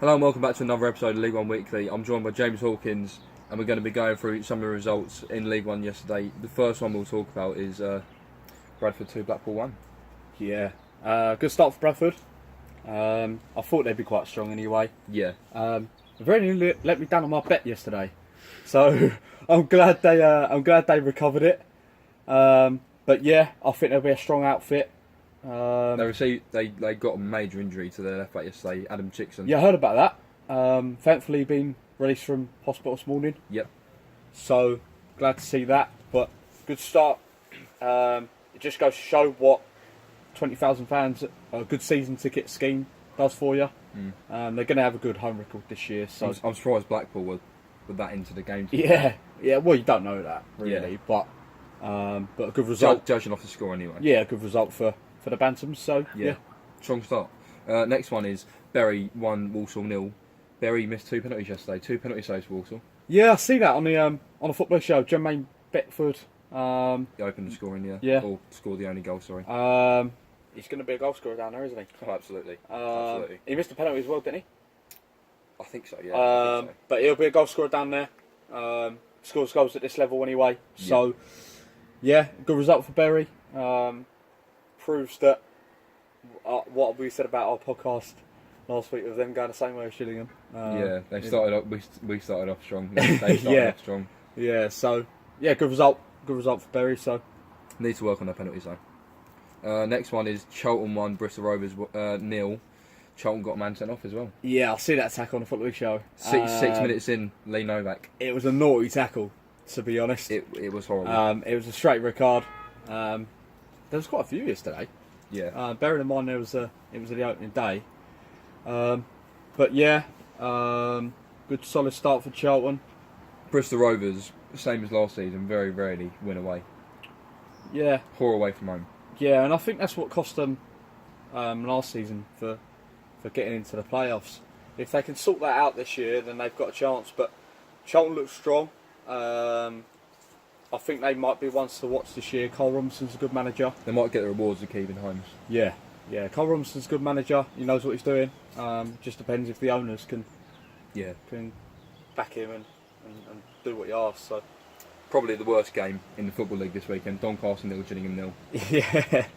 Hello and welcome back to another episode of League One Weekly. I'm joined by James Hawkins and we're going to be going through some of the results in League One yesterday. The first one we'll talk about is Bradford 2, Blackpool 1. Yeah, good start for Bradford. I thought they'd be quite strong anyway. Yeah. Very nearly let me down on my bet yesterday, so I'm glad they recovered it. But yeah, I think they'll be a strong outfit. They got a major injury to their left back yesterday, Adam Chickson. Yeah, I heard about that. Thankfully, been released from hospital this morning. Yep. So glad to see that. But good start. It just goes to show what 20,000 fans a good season ticket scheme does for you. They're going to have a good home record this year. So I'm surprised Blackpool were that into the game. Yeah. Well, you don't know that really, but a good result. Judging off the score anyway. Yeah, a good result for the Bantams. So yeah. Strong start. Next one is Bury 1, Walsall 0. Bury missed 2 penalties yesterday. 2 penalty saves for Walsall. Yeah, I see that on the football show. Jermaine Beckford. He opened the scoring, yeah. Or scored the only goal, sorry. He's going to be a goal scorer down there, isn't he? Oh, absolutely. He missed a penalty as well, didn't he? I think so, yeah. I think so. But he'll be a goal scorer down there. Scores goals at this level anyway. So, yeah, good result for Bury. Proves that what we said about our podcast last week of them going the same way as Gillingham. They started off. We started off strong. They started off strong. Yeah. So yeah, good result. Good result for Bury. So need to work on their penalties though. Next one is Charlton 1, Bristol Rovers 0. Charlton got a man sent off as well. Yeah, I see that tackle on the football show. 6 minutes in, Lee Novak. It was a naughty tackle, to be honest. It was horrible. It was a straight red card. There was quite a few yesterday. Yeah. Bearing in mind it was the opening day. But yeah, good solid start for Charlton. Bristol Rovers, same as last season, very rarely win away. Yeah. Poor away from home. Yeah, and I think that's what cost them last season for getting into the playoffs. If they can sort that out this year, then they've got a chance. But Charlton looks strong. I think they might be ones to watch this year. Cole Robinson's a good manager. They might get the rewards of keeping Holmes. Yeah. Cole Robinson's a good manager. He knows what he's doing. Just depends if the owners can back him and do what he asks. So probably the worst game in the Football League this weekend. Doncaster 0, Gillingham 0. Yeah.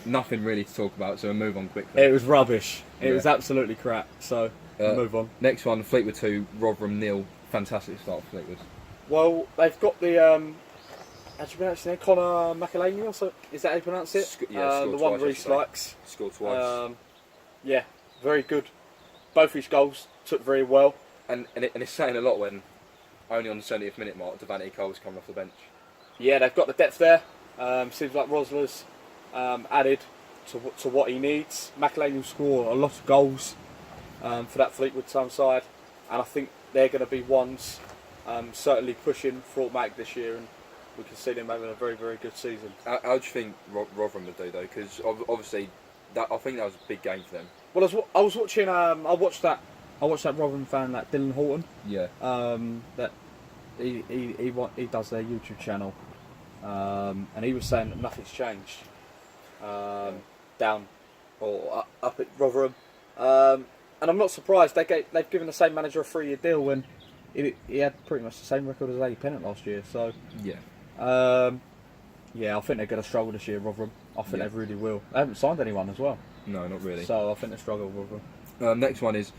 Nothing really to talk about, so we'll move on quickly. It was rubbish. It was absolutely crap. So we'll move on. Next one, Fleetwood 2, Rotherham 0. Fantastic start for Fleetwood. Well, they've got the how do you pronounce his name? Conor McElhaney, or so? Is that how you pronounce it? The one Reece likes. Scored twice. Yeah, very good. Both his goals took very well. And it's saying a lot when only on the 70th minute mark, Devante Cole's coming off the bench. Yeah, they've got the depth there. Seems like Rosler's added to what he needs. McElhaney will score a lot of goals for that Fleetwood Town side, and I think they're going to be ones certainly pushing for automatic this year, and we can see them having a very, very good season. How do you think Rotherham would do though? Because obviously, I think that was a big game for them. Well, I was watching. I watched that Rotherham fan, that Dylan Horton. Yeah. That he does their YouTube channel, and he was saying that nothing's changed down or up at Rotherham, and I'm not surprised. They've given the same manager a 3-year deal when he had pretty much the same record as Eddie Pennant last year. So I think they're going to struggle this year, Rotherham. I think they really will. They haven't signed anyone as well. No, not really. So I think they struggle, Rotherham. Next one is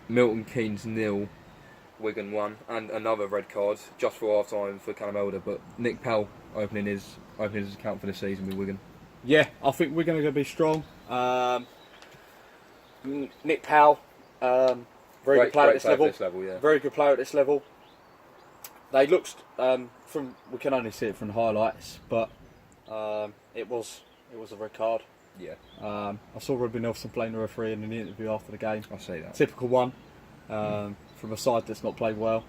Milton Keynes 0, Wigan 1, and another red card just for half time for Callum Elder. But Nick Powell opening his account for the season with Wigan. Yeah, I think Wigan are going to be strong. Nick Powell, very good player at this level. Very good player at this level. They looked we can only see it from the highlights, but it was a red card. Yeah. I saw Ruby Nelson playing the referee in the interview after the game. I see that. Typical one from a side that's not played well.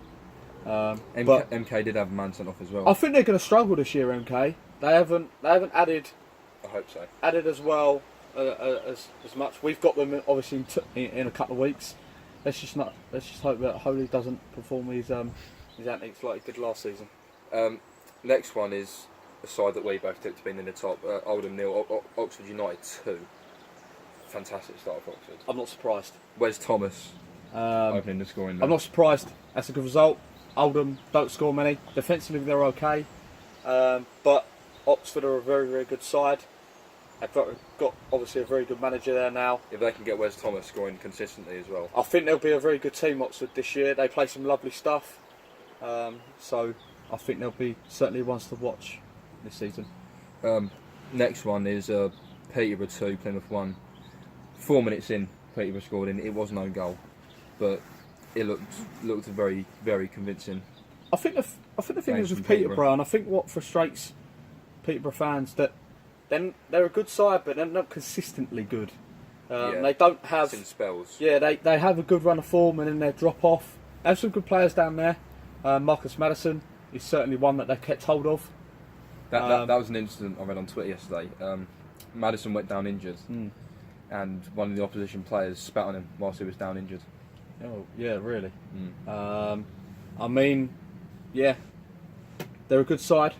But MK did have a man sent off as well. I think they're going to struggle this year. MK. They haven't added. I hope so. Added as well as much. We've got them obviously in a couple of weeks. Let's just hope that Holy doesn't perform his antics like he did last season. Next one is a side that we both took to being in the top. Oldham 0, Oxford United 2. fantastic start for Oxford. I'm not surprised. Where's Thomas opening the scoring? I'm not surprised. That's a good result. Oldham don't score many. Defensively, they're okay. But Oxford are a very, very good side. They've got obviously a very good manager there now. If they can get Wes Thomas scoring consistently as well. I think they'll be a very good team, Oxford, this year. They play some lovely stuff. So I think they'll be certainly ones to watch this season. Next one is Peterborough 2, Plymouth 1. 4 minutes in, Peterborough scored in. It was no goal, but it looked very, very convincing. I think the thing is with Peterborough, and I think what frustrates Peterborough fans, that they're a good side, but they're not consistently good. They don't have... in spells. Yeah, they have a good run of form and then they drop off. They have some good players down there. Marcus Maddison is certainly one that they've kept hold of. That was an incident I read on Twitter yesterday. Maddison went down injured, and one of the opposition players spat on him whilst he was down injured. Oh, yeah, really? I mean, yeah, they're a good side,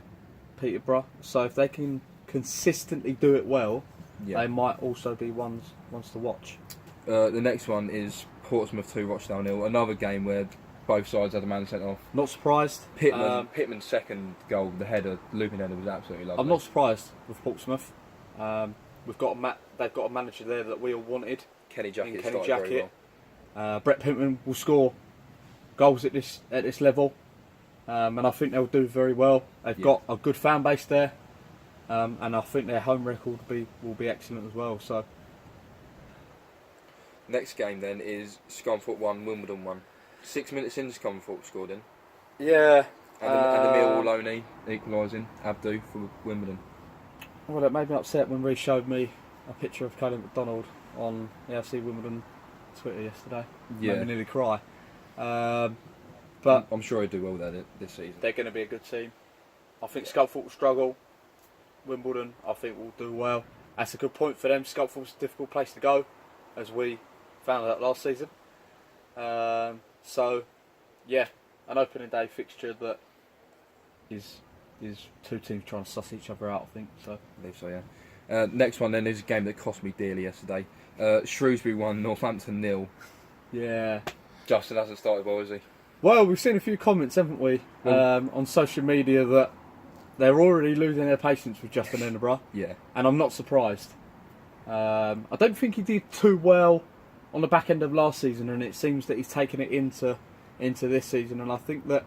Peterborough, so if they can consistently do it well, they might also be ones to watch. The next one is Portsmouth 2, Rochdale 0. Another game where both sides had a man sent off. Not surprised. Pittman's second goal, the header, looping header, was absolutely lovely. I'm not surprised with Portsmouth. They've got a manager there that we all wanted. Kenny Jackett. Very well. Brett Pittman will score goals at this level, and I think they'll do very well. They've got a good fan base there, and I think their home record will be excellent as well. So, next game then is Scunthorpe 1, Wimbledon 1. 6 minutes in, Scunthorpe scored in. Yeah. And Emil Loney equalising, Abdu for Wimbledon. Well, it made me upset when Reece showed me a picture of Colin McDonald on AFC Wimbledon Twitter yesterday. Yeah. Made me nearly cry. But I'm sure he'll do well there this season. They're going to be a good team. I think Scunthorpe will struggle. Wimbledon, I think, will do well. That's a good point for them. Scunthorpe's a difficult place to go, as we found out last season. So, yeah, an opening day fixture that is two teams trying to suss each other out, I think. So, I believe so, yeah. Next one then is a game that cost me dearly yesterday. Shrewsbury 1, Northampton 0. Yeah. Justin hasn't started well, has he? Well, we've seen a few comments, haven't we, on social media that they're already losing their patience with Justin Edinburgh. Yeah. And I'm not surprised. I don't think he did too well on the back end of last season, and it seems that he's taken it into this season. And I think that,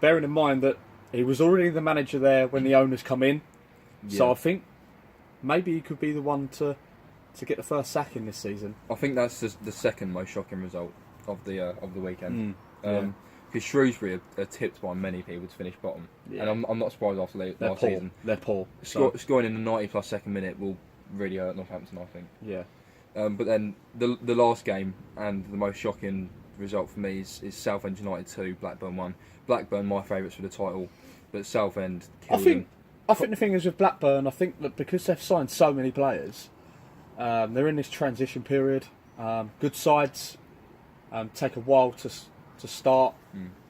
bearing in mind that he was already the manager there when the owners come in, so I think maybe he could be the one to get the first sack in this season. I think that's the second most shocking result of the weekend. Because Shrewsbury are tipped by many people to finish bottom, and I'm not surprised after last season. They're poor. Scoring in the 90-plus second minute will really hurt Northampton, I think. Yeah. But then the last game and the most shocking result for me is Southend United 2, Blackburn 1. Blackburn, my favourites for the title, but Southend killed them. I think the thing is with Blackburn, I think that because they've signed so many players, they're in this transition period. Good sides take a while to start.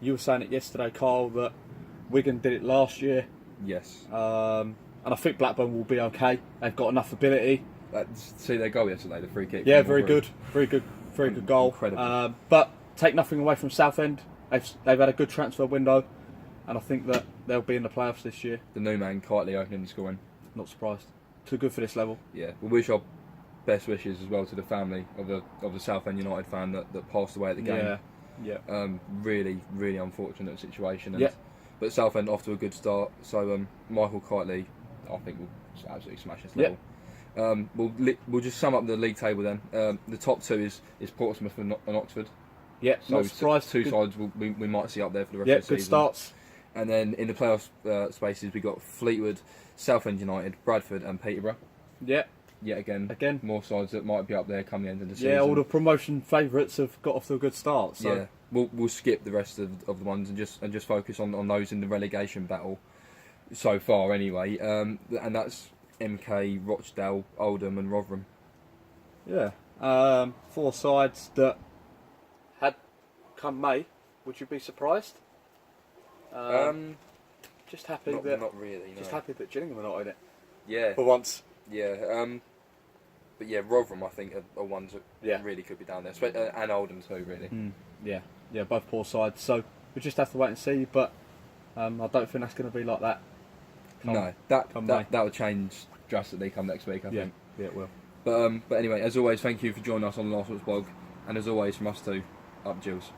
You were saying it yesterday, Carl, that Wigan did it last year. Yes. And I think Blackburn will be okay. They've got enough ability. See their goal yesterday, the free kick. Yeah, very good goal. Incredible. But take nothing away from Southend. They've had a good transfer window, and I think that they'll be in the playoffs this year. The new man, Kitely, opening the scoring. Not surprised. Too good for this level. Yeah, we wish our best wishes as well to the family of the Southend United fan that passed away at the game. Yeah. Really, really unfortunate situation. Yeah. But Southend off to a good start. So Michael Kitely, I think, will absolutely smash this level. We'll just sum up the league table then. The top two is Portsmouth and Oxford. Yeah, so not surprised. Two sides we might see up there for the rest of the season. Good starts. And then in the playoff spaces, we got Fleetwood, Southend United, Bradford, and Peterborough. Yeah. Yet again, more sides that might be up there come the end of the season. Yeah, all the promotion favourites have got off to a good start. So. Yeah, we'll skip the rest of the ones and just focus on those in the relegation battle so far anyway. And that's MK, Rochdale, Oldham, and Rotherham. Yeah, 4 sides that had come May. Would you be surprised? Just happy not really. No. Just happy that Gillingham are not in it. Yeah. For once. Yeah. yeah, Rotherham I think are ones that Yeah. really could be down there, and Oldham too, really. Yeah, both poor sides. So we just have to wait and see. But I don't think that's going to be like that. No, that will change drastically come next week, I think. Yeah, it will. But anyway, as always, thank you for joining us on the Last Watch blog, and as always, from us too, up Gills.